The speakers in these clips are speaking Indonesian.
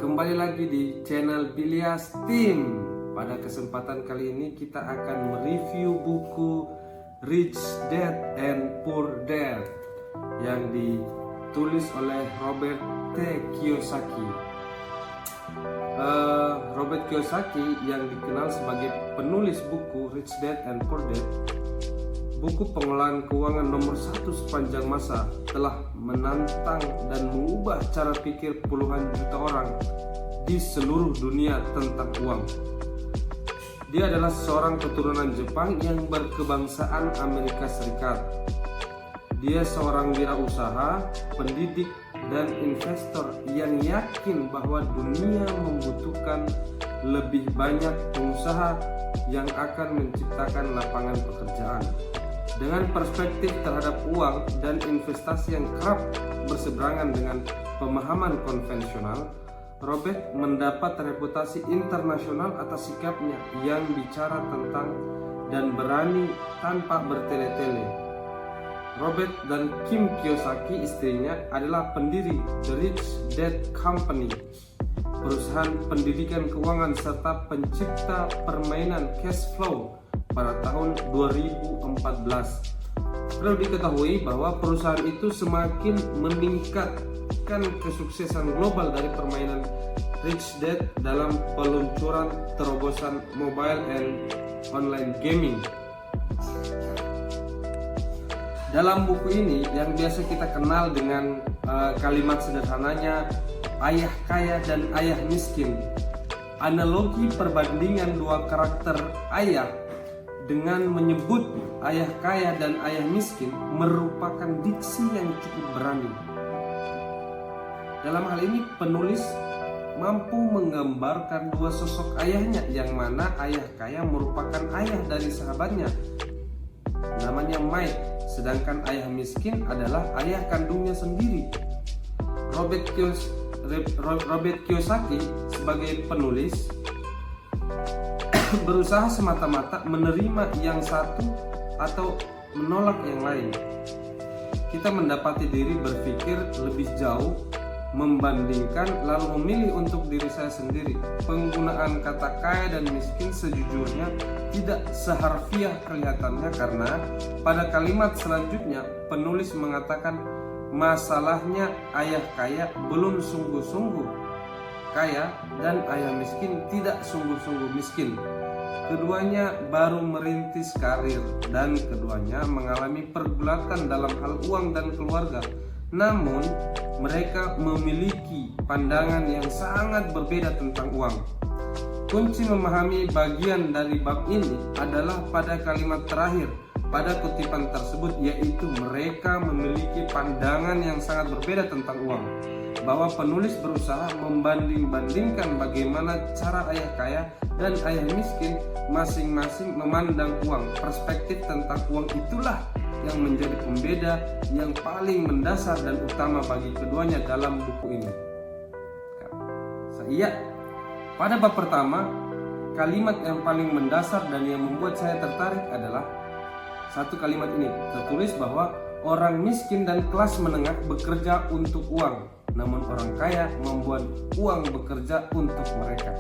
Kembali lagi di channel Bilias Team. Pada kesempatan kali ini kita akan mereview buku Rich Dad and Poor Dad yang ditulis oleh Robert T. Kiyosaki. Robert Kiyosaki yang dikenal sebagai penulis buku Rich Dad and Poor Dad, buku pengelolaan keuangan nomor 1 sepanjang masa, telah menantang dan mengubah cara pikir puluhan juta orang di seluruh dunia tentang uang. Dia adalah seorang keturunan Jepang yang berkebangsaan Amerika Serikat. Dia seorang wirausaha, pendidik, dan investor yang yakin bahwa dunia membutuhkan lebih banyak pengusaha yang akan menciptakan lapangan pekerjaan. Dengan perspektif terhadap uang dan investasi yang kerap berseberangan dengan pemahaman konvensional, Robert mendapat reputasi internasional atas sikapnya yang bicara tentang dan berani tanpa bertele-tele. Robert dan Kim Kiyosaki, istrinya, adalah pendiri The Rich Dad Company, perusahaan pendidikan keuangan serta pencipta permainan cash flow pada tahun 2014. Perlu diketahui bahwa perusahaan itu semakin meningkatkan kesuksesan global dari permainan Rich Dad dalam peluncuran terobosan mobile and online gaming. Dalam buku ini yang biasa kita kenal dengan kalimat sederhananya ayah kaya dan ayah miskin, analogi perbandingan dua karakter ayah dengan menyebut ayah kaya dan ayah miskin merupakan diksi yang cukup berani. Dalam hal ini penulis mampu menggambarkan dua sosok ayahnya, yang mana ayah kaya merupakan ayah dari sahabatnya namanya Mike, sedangkan ayah miskin adalah ayah kandungnya sendiri. Robert Kiyosaki sebagai penulis berusaha semata-mata menerima yang satu atau menolak yang lain. Kita mendapati diri berpikir lebih jauh, membandingkan lalu memilih untuk diri saya sendiri. Penggunaan kata kaya dan miskin sejujurnya tidak seharfiah kelihatannya, karena pada kalimat selanjutnya penulis mengatakan masalahnya ayah kaya belum sungguh-sungguh kaya dan ayah miskin tidak sungguh-sungguh miskin. Keduanya baru merintis karir dan keduanya mengalami pergulatan dalam hal uang dan keluarga. Namun mereka memiliki pandangan yang sangat berbeda tentang uang. Kunci memahami bagian dari bab ini adalah pada kalimat terakhir pada kutipan tersebut, yaitu mereka memiliki pandangan yang sangat berbeda tentang uang. Bahwa penulis berusaha membanding-bandingkan bagaimana cara ayah kaya dan ayah miskin masing-masing memandang uang. Perspektif tentang uang itulah yang menjadi pembeda yang paling mendasar dan utama bagi keduanya dalam buku ini. Pada bab pertama, kalimat yang paling mendasar dan yang membuat saya tertarik adalah satu kalimat ini. Tertulis bahwa orang miskin dan kelas menengah bekerja untuk uang, namun orang kaya membuat uang bekerja untuk mereka.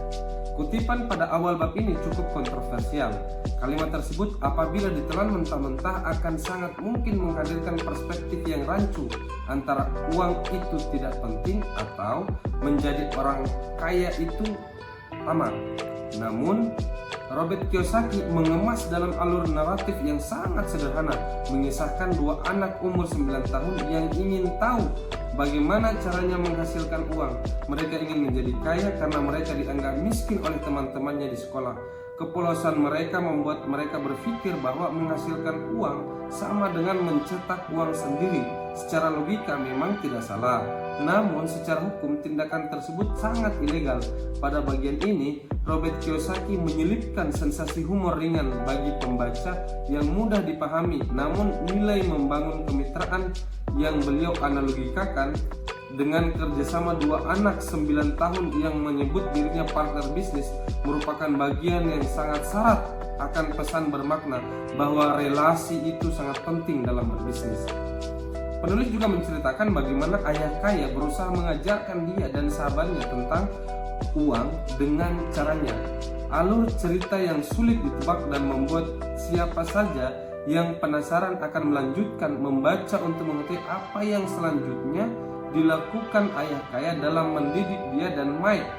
Kutipan pada awal bab ini cukup kontroversial. Kalimat tersebut apabila ditelan mentah-mentah akan sangat mungkin menghadirkan perspektif yang rancu antara uang itu tidak penting atau menjadi orang kaya itu aman. Namun Robert Kiyosaki mengemas dalam alur naratif yang sangat sederhana, mengisahkan dua anak umur 9 tahun yang ingin tahu bagaimana caranya menghasilkan uang. Mereka ingin menjadi kaya karena mereka dianggap miskin oleh teman-temannya di sekolah. Kepolosan mereka membuat mereka berpikir bahwa menghasilkan uang sama dengan mencetak uang sendiri. Secara logika memang tidak salah, namun secara hukum tindakan tersebut sangat ilegal. Pada bagian ini, Robert Kiyosaki menyelipkan sensasi humor ringan bagi pembaca yang mudah dipahami, namun nilai membangun kemitraan yang beliau analogikakan dengan kerjasama dua anak 9 tahun yang menyebut dirinya partner bisnis merupakan bagian yang sangat syarat akan pesan bermakna bahwa relasi itu sangat penting dalam berbisnis. Penulis juga menceritakan bagaimana ayah kaya berusaha mengajarkan dia dan sahabatnya tentang uang dengan caranya. Alur cerita yang sulit ditebak dan membuat siapa saja yang penasaran akan melanjutkan membaca untuk mengetahui apa yang selanjutnya dilakukan ayah kaya dalam mendidik dia dan Mike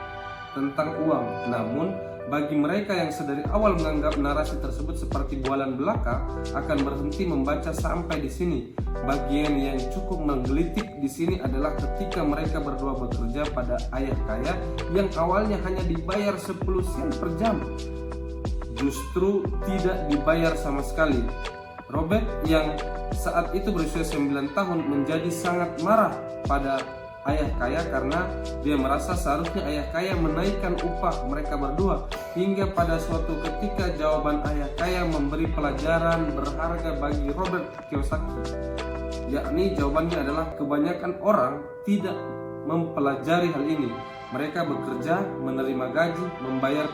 tentang uang. Namun bagi mereka yang sedari awal menganggap narasi tersebut seperti bualan belaka, akan berhenti membaca sampai di sini. Bagian yang cukup menggelitik di sini adalah ketika mereka berdua bekerja pada ayah kaya yang awalnya hanya dibayar 10 sen per jam, justru tidak dibayar sama sekali. Robert yang saat itu berusia 9 tahun menjadi sangat marah pada ayah kaya karena dia merasa seharusnya ayah kaya menaikkan upah mereka berdua, hingga pada suatu ketika jawaban ayah kaya memberi pelajaran berharga bagi Robert Kiyosaki, yakni jawabannya adalah kebanyakan orang tidak mempelajari hal ini. Mereka bekerja, menerima gaji, membayar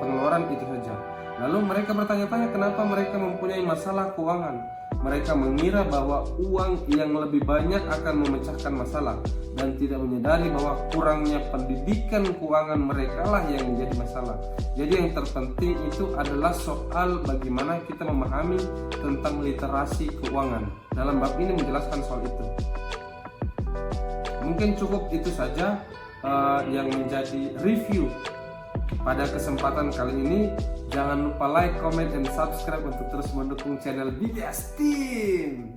pengeluaran itu saja. Lalu mereka bertanya-tanya kenapa mereka mempunyai masalah keuangan. Mereka mengira bahwa uang yang lebih banyak akan memecahkan masalah dan tidak menyadari bahwa kurangnya pendidikan keuangan mereka lah yang menjadi masalah. Jadi yang terpenting itu adalah soal bagaimana kita memahami tentang literasi keuangan. Dalam bab ini menjelaskan soal itu. Mungkin cukup itu saja yang menjadi review pada kesempatan kali ini. Jangan lupa like, comment, dan subscribe untuk terus mendukung channel BTS Team.